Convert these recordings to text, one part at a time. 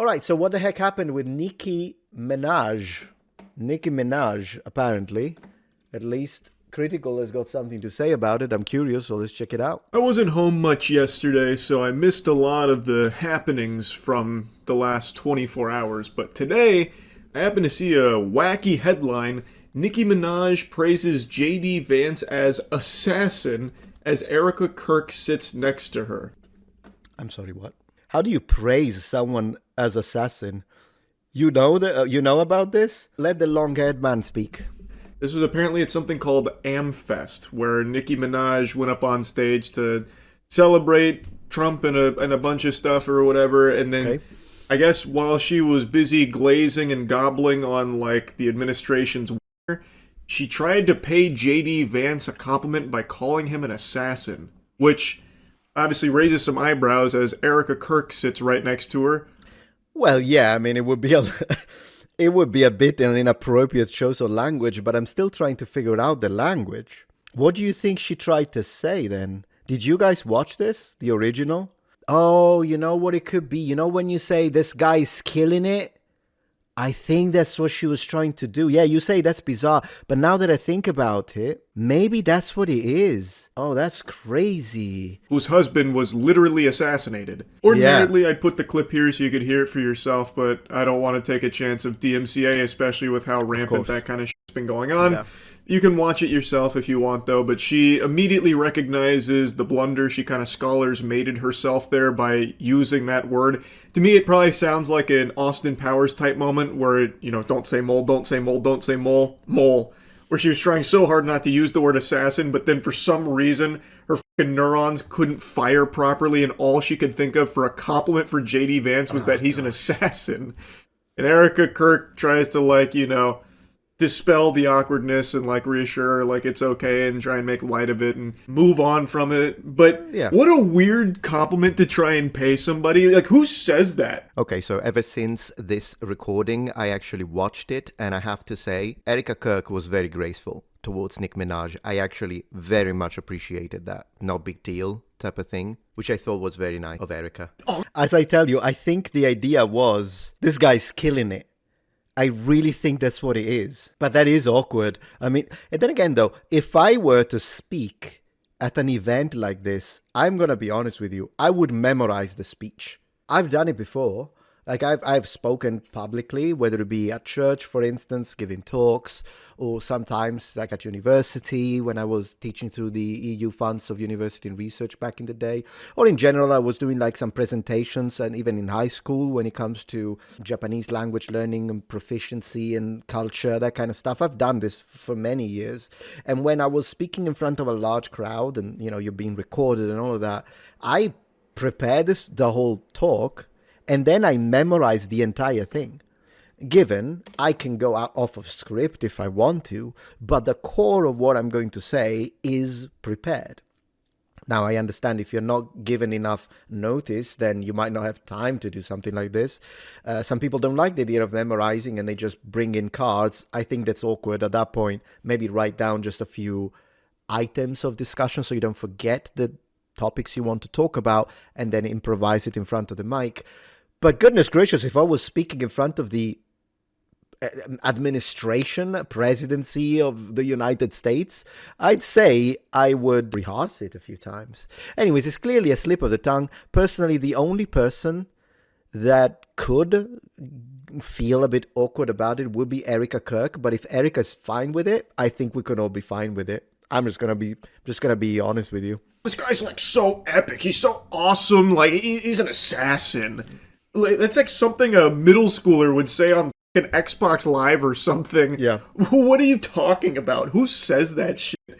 All right, so what the heck happened with Nicki Minaj? Nicki Minaj, apparently. At least Critical has got something to say about it. I'm curious, so let's check it out. I wasn't home much yesterday, so I missed a lot of the happenings from the last 24 hours. But today, I happened to see a wacky headline. Nicki Minaj praises JD Vance as assassin as Erica Kirk sits next to her. I'm sorry, what? How do you praise someone as assassin? You know you know about this? Let the long-haired man speak. This was apparently at something called Amfest, where Nicki Minaj went up on stage to celebrate Trump and a bunch of stuff or whatever, and then Okay. I guess while she was busy glazing and gobbling on like the administration's water, she tried to pay JD Vance a compliment by calling him an assassin, which obviously raises some eyebrows as Erica Kirk sits right next to her. Well, yeah, I mean, it would be a, it would be a bit an inappropriate choice of language, but I'm still trying to figure out the language. What do you think she tried to say then? Did you guys watch this, the original? Oh, you know what it could be? You know when you say this guy's killing it? I think that's what she was trying to do. Yeah, you say that's bizarre, but now that I think about it, maybe that's what it is. Oh, that's crazy. Whose husband was literally assassinated. Ordinarily, I'd put the clip here so you could hear it for yourself, but I don't want to take a chance of DMCA, especially with how rampant course. that kind of shit's been going on. Yeah. You can watch it yourself if you want, though, but she immediately recognizes the blunder. She kind of scholars mated herself there by using that word. To me, it probably sounds like an Austin Powers type moment where, don't say mole, don't say mole, don't say mole, mole. Where she was trying so hard not to use the word assassin, but then for some reason, her fucking neurons couldn't fire properly, and all she could think of for a compliment for JD Vance was that he's an assassin. And Erica Kirk tries to, dispel the awkwardness and reassure her it's okay and try and make light of it and move on from it. But Yeah. what a weird compliment to try and pay somebody. Who says that? Okay, so ever since this recording, I actually watched it, and I have to say, Erica Kirk was very graceful towards Nicki Minaj. I actually very much appreciated that. No big deal type of thing, which I thought was very nice of Erica. As I tell you, I think the idea was, this guy's killing it. I really think that's what it is. But that is awkward. I mean, and then again, though, if I were to speak at an event like this, I'm going to be honest with you, I would memorize the speech. I've done it before. I've spoken publicly, whether it be at church, for instance, giving talks, or sometimes at university when I was teaching through the EU funds of university and research back in the day, or in general, I was doing some presentations, and even in high school when it comes to Japanese language learning and proficiency and culture, that kind of stuff. I've done this for many years. And when I was speaking in front of a large crowd and, you're being recorded and all of that, I prepared the whole talk, and then I memorized the entire thing. Given I can go out off of script if I want to, but the core of what I'm going to say is prepared. Now, I understand if you're not given enough notice, then you might not have time to do something like this. Some people don't like the idea of memorizing and they just bring in cards. I think that's awkward at that point. Maybe write down just a few items of discussion so you don't forget the topics you want to talk about and then improvise it in front of the mic. But goodness gracious, if I was speaking in front of the administration, presidency of the United States, I'd say I would rehearse it a few times. Anyways, it's clearly a slip of the tongue. Personally, the only person that could feel a bit awkward about it would be Erica Kirk. But if Erica's fine with it, I think we could all be fine with it. I'm just gonna be honest with you. This guy's so epic. He's so awesome. He's an assassin. That's something a middle schooler would say on an Xbox Live or something. Yeah. What are you talking about? Who says that shit?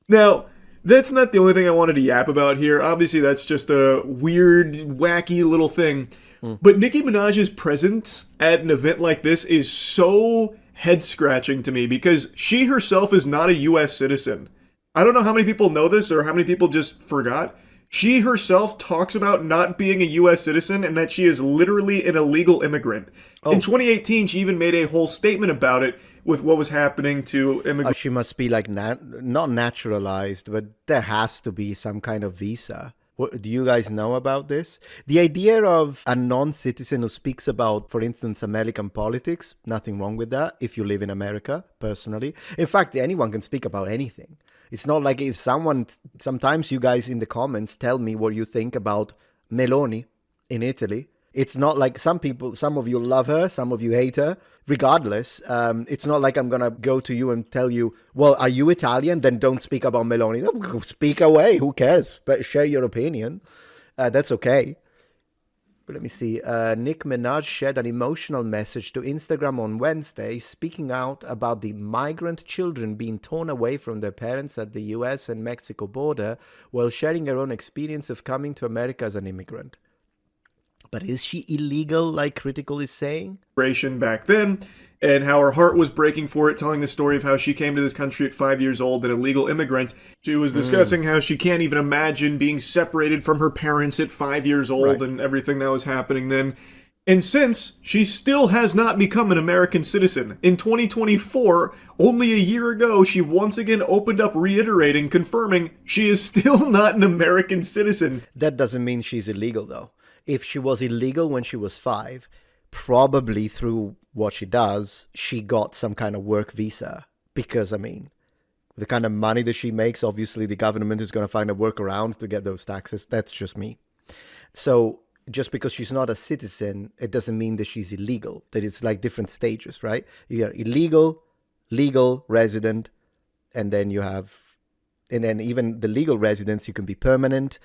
Now, that's not the only thing I wanted to yap about here. Obviously, that's just a weird, wacky little thing. But Nicki Minaj's presence at an event like this is so head-scratching to me because she herself is not a U.S. citizen. I don't know how many people know this or how many people just forgot. She herself talks about not being a U.S. citizen and that she is literally an illegal immigrant. In 2018, she even made a whole statement about it with what was happening to immigrants. She must be not naturalized, but there has to be some kind of visa. Do you guys know about this? The idea of a non-citizen who speaks about, for instance, American politics, nothing wrong with that if you live in America, personally. In fact, anyone can speak about anything. It's not like if sometimes you guys in the comments tell me what you think about Meloni in Italy. It's not like some of you love her, some of you hate her. Regardless, it's not like I'm going to go to you and tell you, well, are you Italian? Then don't speak about Meloni. No, speak away. Who cares? But share your opinion. That's okay. But let me see. Nick Minaj shared an emotional message to Instagram on Wednesday, speaking out about the migrant children being torn away from their parents at the US and Mexico border, while sharing her own experience of coming to America as an immigrant. But is she illegal, like Critical is saying? Back then, and how her heart was breaking for it, telling the story of how she came to this country at 5 years old, an illegal immigrant. She was discussing how she can't even imagine being separated from her parents at 5 years old and everything that was happening then. And since, she still has not become an American citizen. In 2024, only a year ago, she once again opened up reiterating, confirming she is still not an American citizen. That doesn't mean she's illegal, though. If she was illegal when she was 5, probably through what she does, she got some kind of work visa. Because, I mean, the kind of money that she makes, obviously the government is going to find a workaround to get those taxes. That's just me. So just because she's not a citizen, it doesn't mean that she's illegal. That it's like different stages, right? You got illegal, legal, resident, and then you have... And then even the legal residence, you can be a permanent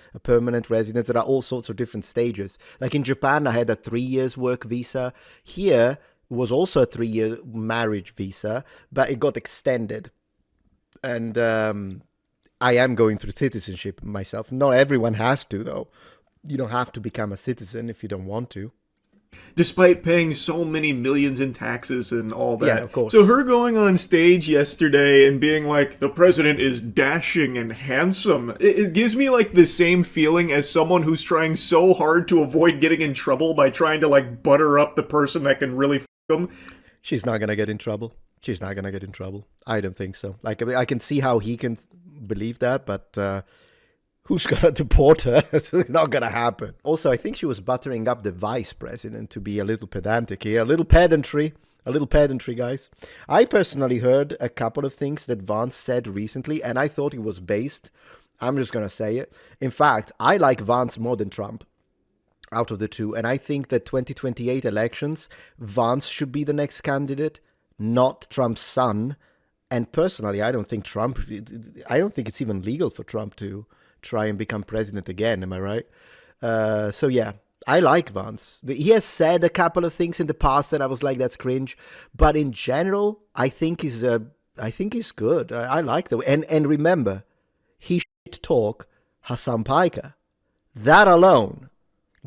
residence. There are all sorts of different stages. Like in Japan, I had a 3 years work visa. Here it was also a 3-year marriage visa, but it got extended. And I am going through citizenship myself. Not everyone has to, though. You don't have to become a citizen if you don't want to. Despite paying so many millions in taxes and all that. Yeah, of course. So her going on stage yesterday and being like, the president is dashing and handsome, it gives me like the same feeling as someone who's trying so hard to avoid getting in trouble by trying to like butter up the person that can really f*** them. She's not going to get in trouble. She's not going to get in trouble. I don't think so. Like, I can see how he can believe that, but... who's going to deport her? It's not going to happen. Also, I think she was buttering up the vice president, to be a little pedantic here. A little pedantry, guys. I personally heard a couple of things that Vance said recently, and I thought it was based. I'm just going to say it. In fact, I like Vance more than Trump out of the two. And I think that 2028 elections, Vance should be the next candidate, not Trump's son. And personally, I don't think it's even legal for Trump to try and become president again. Am I right? So yeah, I like Vance. He has said a couple of things in the past that I was like, that's cringe. But in general, I think he's good. I like the way. And remember, he shit talk Hassan Piker. That alone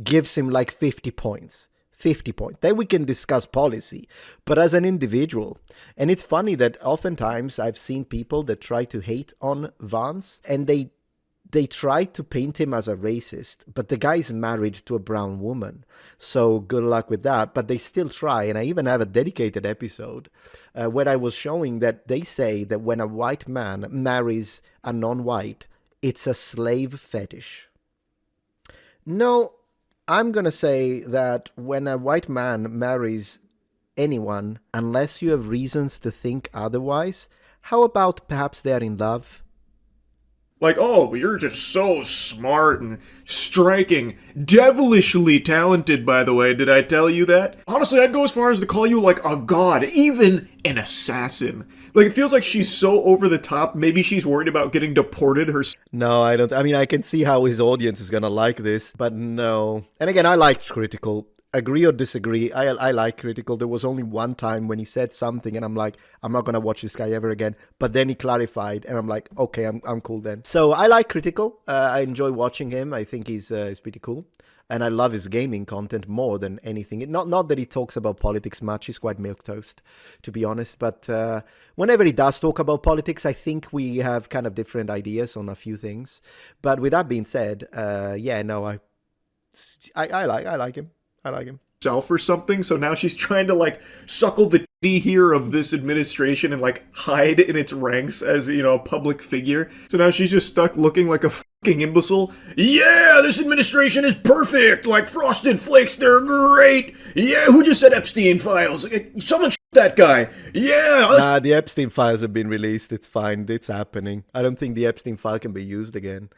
gives him like 50 points. 50 points. Then we can discuss policy. But as an individual, and it's funny that oftentimes I've seen people that try to hate on Vance, and they try to paint him as a racist, but the guy's married to a brown woman. So good luck with that. But they still try. And I even have a dedicated episode where I was showing that they say that when a white man marries a non-white, it's a slave fetish. No, I'm going to say that when a white man marries anyone, unless you have reasons to think otherwise, how about perhaps they're in love? Like, oh, you're just so smart and striking. Devilishly talented, by the way. Did I tell you that? Honestly, I'd go as far as to call you, like, a god. Even an assassin. Like, it feels like she's so over the top. Maybe she's worried about getting deported herself. No, I don't. I mean, I can see how his audience is going to like this, but no. And again, I liked Critical. Agree or disagree, I like Critical. There was only one time when he said something and I'm like, I'm not going to watch this guy ever again. But then he clarified and I'm like, okay, I'm cool then. So I like Critical. I enjoy watching him. I think he's pretty cool. And I love his gaming content more than anything. Not that he talks about politics much. He's quite milquetoast, to be honest. But whenever he does talk about politics, I think we have kind of different ideas on a few things. But with that being said, yeah, no, I like him. I like him. Or something, so now she's trying to like suckle the here of this administration and like hide in its ranks as, a public figure. So now she's just stuck looking like a fucking imbecile. Yeah, this administration is perfect. Like Frosted Flakes, they're great. Yeah, who just said Epstein files? Someone that guy. Yeah. Nah, the Epstein files have been released. It's fine. It's happening. I don't think the Epstein file can be used again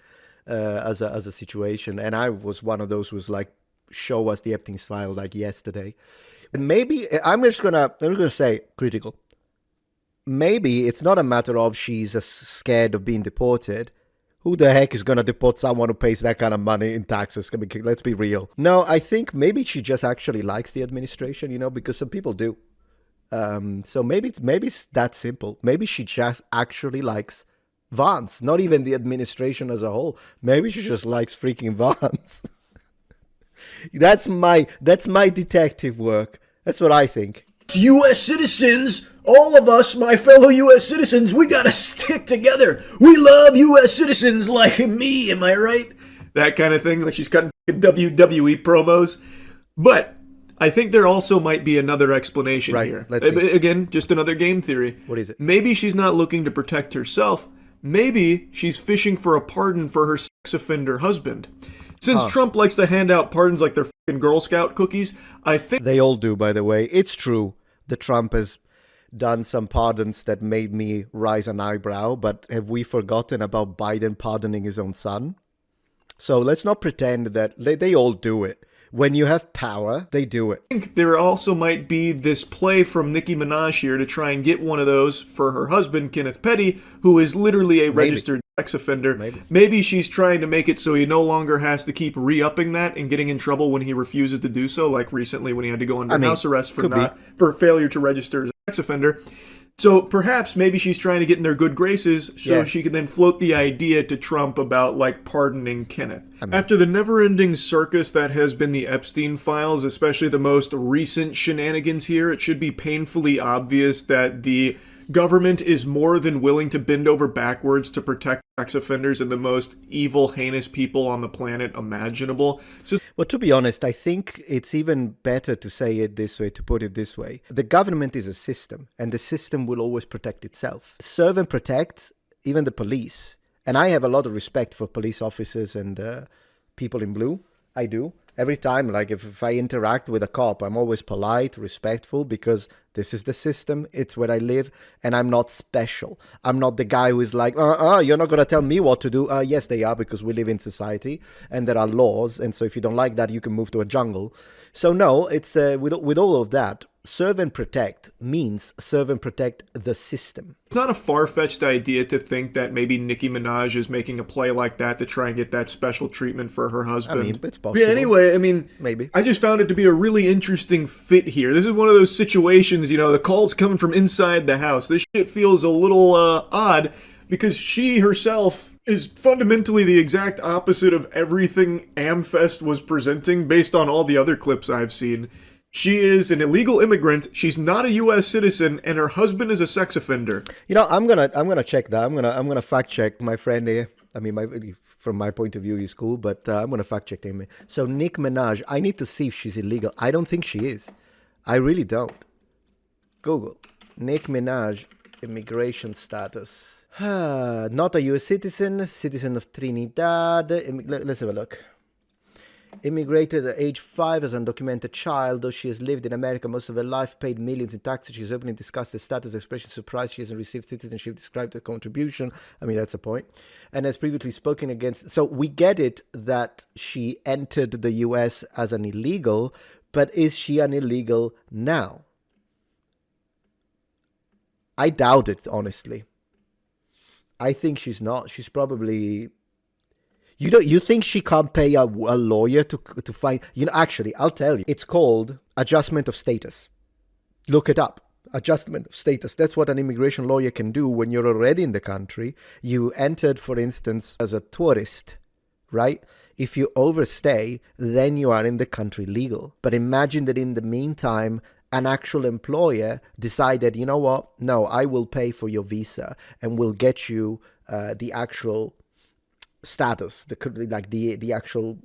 as a situation. And I was one of those who was like, show us the Epstein file like yesterday. And maybe I'm just gonna say critical. Maybe it's not a matter of she's scared of being deported. Who the heck is gonna deport someone who pays that kind of money in taxes? Let's be real. No, I think maybe she just actually likes the administration, because some people do. So maybe it's that simple. Maybe she just actually likes Vance, not even the administration as a whole. Maybe she just likes freaking Vance. That's my detective work. That's what I think. U.S. citizens, all of us, my fellow U.S. citizens, we gotta stick together. We love U.S. citizens like me, am I right? That kind of thing, like she's cutting WWE promos. But I think there also might be another explanation here. Let's see. Again, just another game theory. What is it? Maybe she's not looking to protect herself. Maybe she's fishing for a pardon for her sex offender husband. Since Trump likes to hand out pardons like they're fucking Girl Scout cookies, I think... They all do, by the way. It's true that Trump has done some pardons that made me raise an eyebrow, but have we forgotten about Biden pardoning his own son? So let's not pretend that they all do it. When you have power, they do it. I think there also might be this play from Nicki Minaj here to try and get one of those for her husband, Kenneth Petty, who is literally a registered sex offender. Maybe she's trying to make it so he no longer has to keep re-upping that and getting in trouble when he refuses to do so, like recently when he had to go under house arrest for failure to register as a sex offender. So perhaps maybe she's trying to get in their good graces so she can then float the idea to Trump about, like, pardoning Kenneth. After the never-ending circus that has been the Epstein files, especially the most recent shenanigans here, it should be painfully obvious that the government is more than willing to bend over backwards to protect sex offenders and the most evil, heinous people on the planet imaginable. So, well, to be honest, I think it's even better to say it this way, to put it this way. The government is a system, and the system will always protect itself. Serve and protect, even the police. And I have a lot of respect for police officers and people in blue. I do. Every time, like if I interact with a cop, I'm always polite, respectful, because this is the system, it's where I live, and I'm not special. I'm not the guy who is like, you're not going to tell me what to do. Yes, they are, because we live in society, and there are laws, and so if you don't like that, you can move to a jungle. So no, it's with all of that, serve and protect means serve and protect the system. It's not a far-fetched idea to think that maybe Nicki Minaj is making a play like that to try and get that special treatment for her husband. I mean, it's possible. Yeah, anyway, I mean, maybe. I just found it to be a really interesting fit here. This is one of those situations, the call's coming from inside the house. This shit feels a little odd because she herself is fundamentally the exact opposite of everything Amfest was presenting based on all the other clips I've seen. She is an illegal immigrant. She's not a U.S. citizen, and her husband is a sex offender. I'm gonna check that. I'm gonna fact check my friend here. I mean, from my point of view, he's cool, but I'm gonna fact check him. So Nicki Minaj, I need to see if she's illegal. I don't think she is. I really don't. Google Nicki Minaj immigration status. Not a U.S. citizen of Trinidad. Let's have a look. Immigrated at age 5 as an undocumented child, though she has lived in America most of her life, paid millions in taxes. She has openly discussed the status, expression surprise she hasn't received citizenship, described her contribution. I mean, that's a point. And has previously spoken against... So we get it that she entered the U.S. as an illegal, but is she an illegal now? I doubt it, honestly. I think she's not. She's probably... You think she can't pay a lawyer to find... actually, I'll tell you. It's called adjustment of status. Look it up. Adjustment of status. That's what an immigration lawyer can do when you're already in the country. You entered, for instance, as a tourist, right? If you overstay, then you are in the country legal. But imagine that in the meantime, an actual employer decided, you know what? No, I will pay for your visa and will get you the actual... status, the actual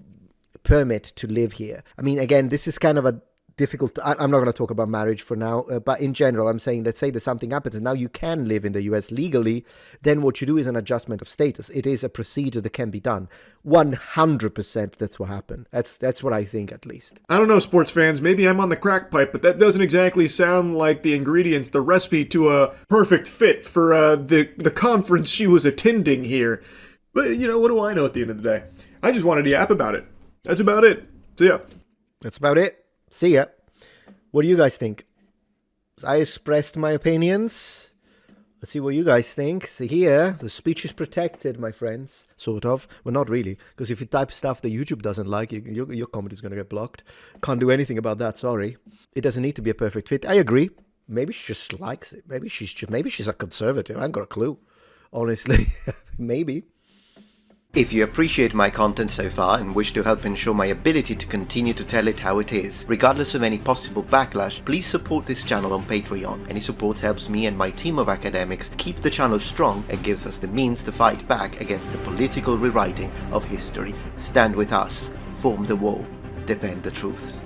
permit to live here. I mean, again, this is kind of a difficult. I'm not going to talk about marriage for now, but in general, I'm saying, let's say that something happens and now you can live in the US legally, then what you do is an adjustment of status. It is a procedure that can be done. 100% that's what happened. That's what I think, at least. I don't know, sports fans, maybe I'm on the crack pipe, but that doesn't exactly sound like the ingredients, the recipe to a perfect fit for the conference she was attending here. But, what do I know at the end of the day? I just wanted to yap about it. That's about it. See ya. That's about it. See ya. What do you guys think? I expressed my opinions. Let's see what you guys think. So here, the speech is protected, my friends. Sort of. Well, not really. Because if you type stuff that YouTube doesn't like, your comment is going to get blocked. Can't do anything about that, sorry. It doesn't need to be a perfect fit. I agree. Maybe she just likes it. Maybe she's a conservative. I haven't got a clue. Honestly. Maybe. If you appreciate my content so far and wish to help ensure my ability to continue to tell it how it is, regardless of any possible backlash, please support this channel on Patreon. Any support helps me and my team of academics keep the channel strong and gives us the means to fight back against the political rewriting of history. Stand with us, form the wall, defend the truth.